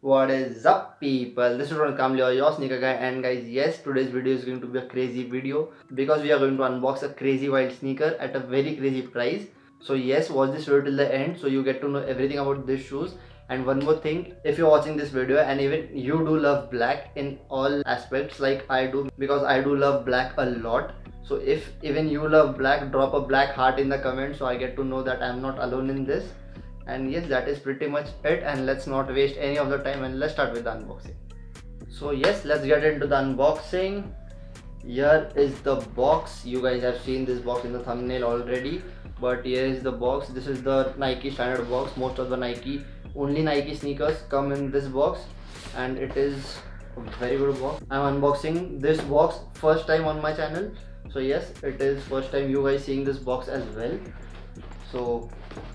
What is up, people? This is Ron Kamli, your sneaker guy, and guys, yes, today's video is going to be a crazy video because we are going to unbox a crazy wild sneaker at a very crazy price. So yes, watch this video till the end so you get to know everything about these shoes. And one more thing, if you're watching this video and even you do love black in all aspects like I do, because I do love black a lot. So if even you love black, drop a black heart in the comments so I get to know that I'm not alone in this. And yes, that is pretty much it, and let's not waste any of the time and let's start with the unboxing. So yes, let's get into the unboxing. Here is the box. You guys have seen this box in the thumbnail already, but here is the box. This is the Nike standard box. Most of the only Nike sneakers come in this box, and it is a very good box. I'm unboxing this box first time on my channel, so yes, it is first time you guys seeing this box as well. So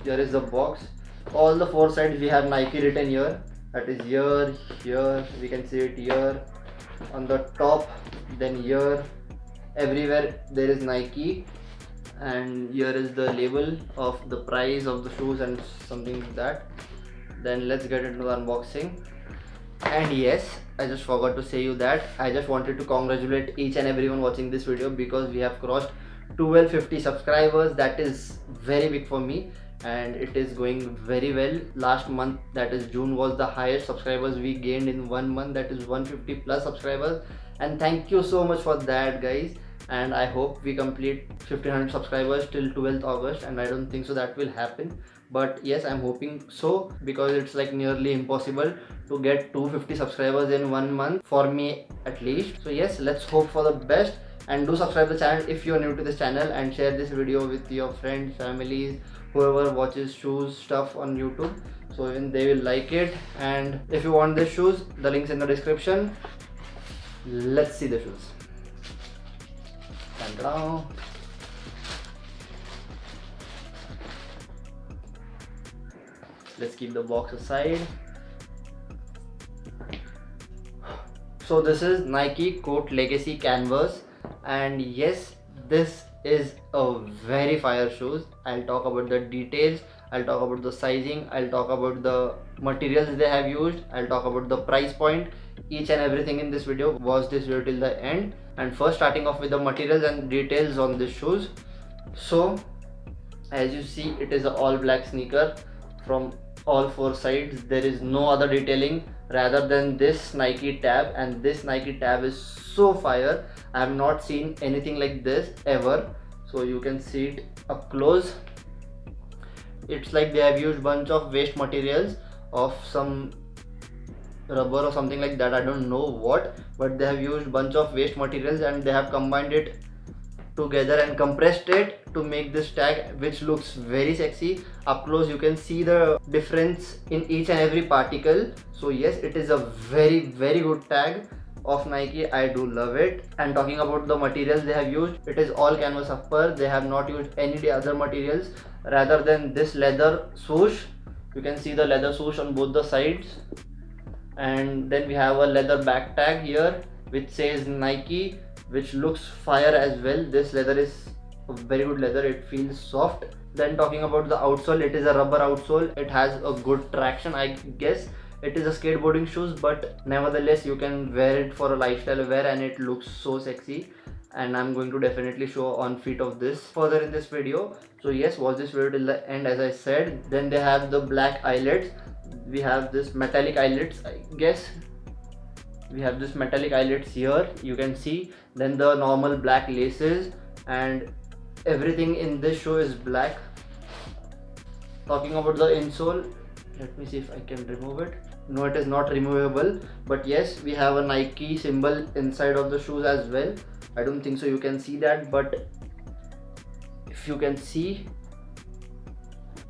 here is the box. All the four sides we have Nike written here, that is here, here, we can see it here on the top, then here, everywhere there is Nike, and here is the label of the price of the shoes and something like that. Then let's get into the unboxing. And yes, I just forgot to say you that I just wanted to congratulate each and everyone watching this video because we have crossed 1250 subscribers. That is very big for me and it is going very well. Last month, that is June, was the highest subscribers we gained in 1 month, that is 150 plus subscribers, and thank you so much for that, guys. And I hope we complete 1500 subscribers till 12th August, and I don't think so that will happen, but yes, I'm hoping so because it's like nearly impossible to get 250 subscribers in 1 month, for me at least. So yes, let's hope for the best, and do subscribe the channel if you're new to this channel, and share this video with your friends, families, whoever watches shoes stuff on YouTube, so even they will like it. And if you want these shoes, the link's in the description. Let's see the shoes. Ta-da. Let's keep the box aside. So this is Nike Court Legacy Canvas, and yes, this is a very fire shoes. I'll talk about the details, I'll talk about the sizing, I'll talk about the materials they have used, I'll talk about the price point, each and everything in this video. Watch this video till the end. And first, starting off with the materials and details on these shoes. So as you see, it is an all black sneaker from all four sides. There is no other detailing rather than this Nike tab, and this Nike tab is so fire. I have not seen anything like this ever. So you can see it up close. It's like they have used bunch of waste materials of some rubber or something like that, I don't know what, but they have used bunch of waste materials and they have combined it together and compressed it to make this tag, which looks very sexy. Up close you can see the difference in each and every particle. So yes, it is a very good tag of Nike. I do love it. And talking about the materials they have used, it is all canvas upper. They have not used any other materials rather than this leather swoosh. You can see the leather swoosh on both the sides, and then we have a leather back tag here which says Nike, which looks fire as well. This leather is a very good leather, it feels soft. Then talking about the outsole, it is a rubber outsole. It has a good traction. I guess it is a skateboarding shoes, but nevertheless you can wear it for a lifestyle wear and it looks so sexy, and I'm going to definitely show on feet of this further in this video. So yes, watch this video till the end as I said. Then they have the black eyelets. We have this metallic eyelets, I guess. We have this metallic eyelets here, you can see. Then the normal black laces, and everything in this shoe is black. Talking about the insole, let me see if I can remove it. No, it is not removable, but yes, we have a Nike symbol inside of the shoes as well. I don't think so you can see that, but if you can see,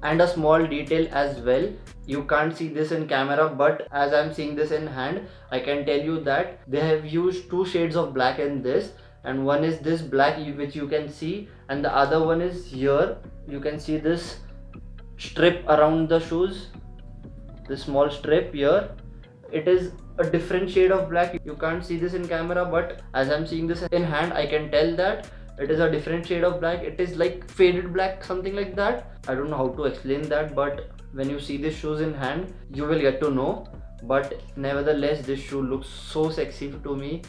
and a small detail as well. You can't see this in camera, but as I'm seeing this in hand, I can tell you that they have used two shades of black in this, and one is this black which you can see, and the other one is here. You can see this strip around the shoes, this small strip here. It is a different shade of black. You can't see this in camera, but as I'm seeing this in hand, I can tell that it is a different shade of black. It is like faded black, something like that. I don't know how to explain that, but when you see these shoes in hand, you will get to know. but nevertheless this shoe looks so sexy to me.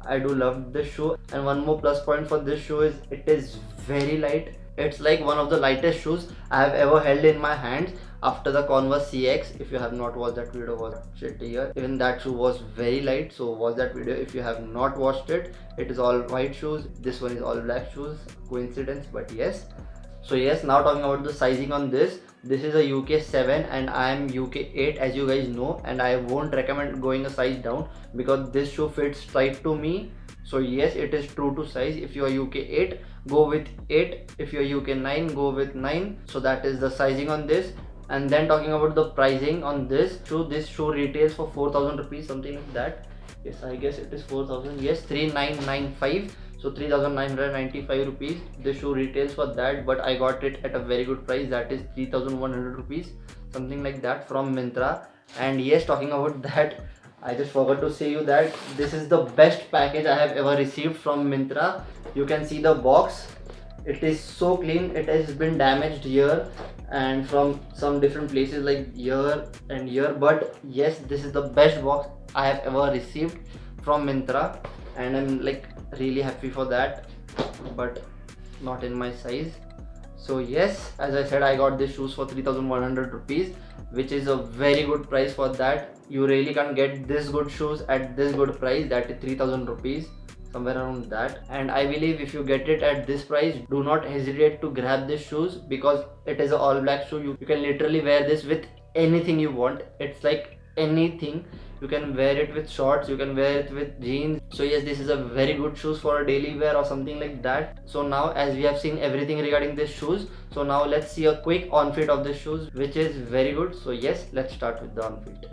I do love this shoe. And one more plus point for this shoe is it is very light. It's like one of the lightest shoes I have ever held in my hands after the Converse CX. If you have not watched that video, watch it here. Even that shoe was very light, so watch that video if you have not watched it. It is all white shoes. This one is all black shoes. Coincidence, but yes. So yes, now talking about the sizing on this. This is a UK 7 and I am UK 8 as you guys know, and I won't recommend going a size down because this shoe fits tight to me. So yes, it is true to size. If you are UK 8, go with 8. If you are UK 9, go with 9. So that is the sizing on this. And then talking about the pricing on this shoe retails for 4,000 rupees, something like that. Yes, I guess it is 4,000. Yes, 3995. So 3,995 rupees. This shoe retails for that, but I got it at a very good price, that is 3,100 rupees, something like that, from Myntra. And yes, talking about that, I just forgot to say you that this is the best package I have ever received from Myntra. You can see the box. It is so clean. It has been damaged here and from some different places like here and here, but yes, this is the best box I have ever received from Myntra, and I'm like really happy for that, but not in my size. So yes, as I said, I got these shoes for 3,100 rupees, which is a very good price for that. You really can't get this good shoes at this good price, that is 3,000 rupees, somewhere around that. And I believe if you get it at this price, do not hesitate to grab these shoes because it is an all black shoe. You can literally wear this with anything you want. It's like anything. You can wear it with shorts, you can wear it with jeans. So yes, this is a very good shoes for a daily wear or something like that. So now as we have seen everything regarding these shoes, so now let's see a quick on fit of the shoes, which is very good. So yes, let's start with the on fit.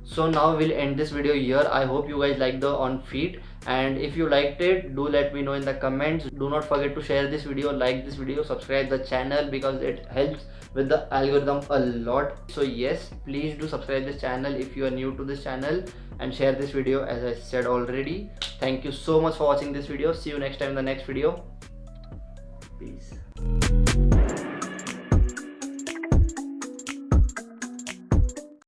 So now we'll end this video here. I hope you guys like the on feet, and if you liked it, do let me know in the comments. Do not forget to share this video, like this video, subscribe the channel because it helps with the algorithm a lot. So yes, please do subscribe this channel if you are new to this channel, and share this video as I said already. Thank you so much for watching this video. See you next time in the next video. Peace.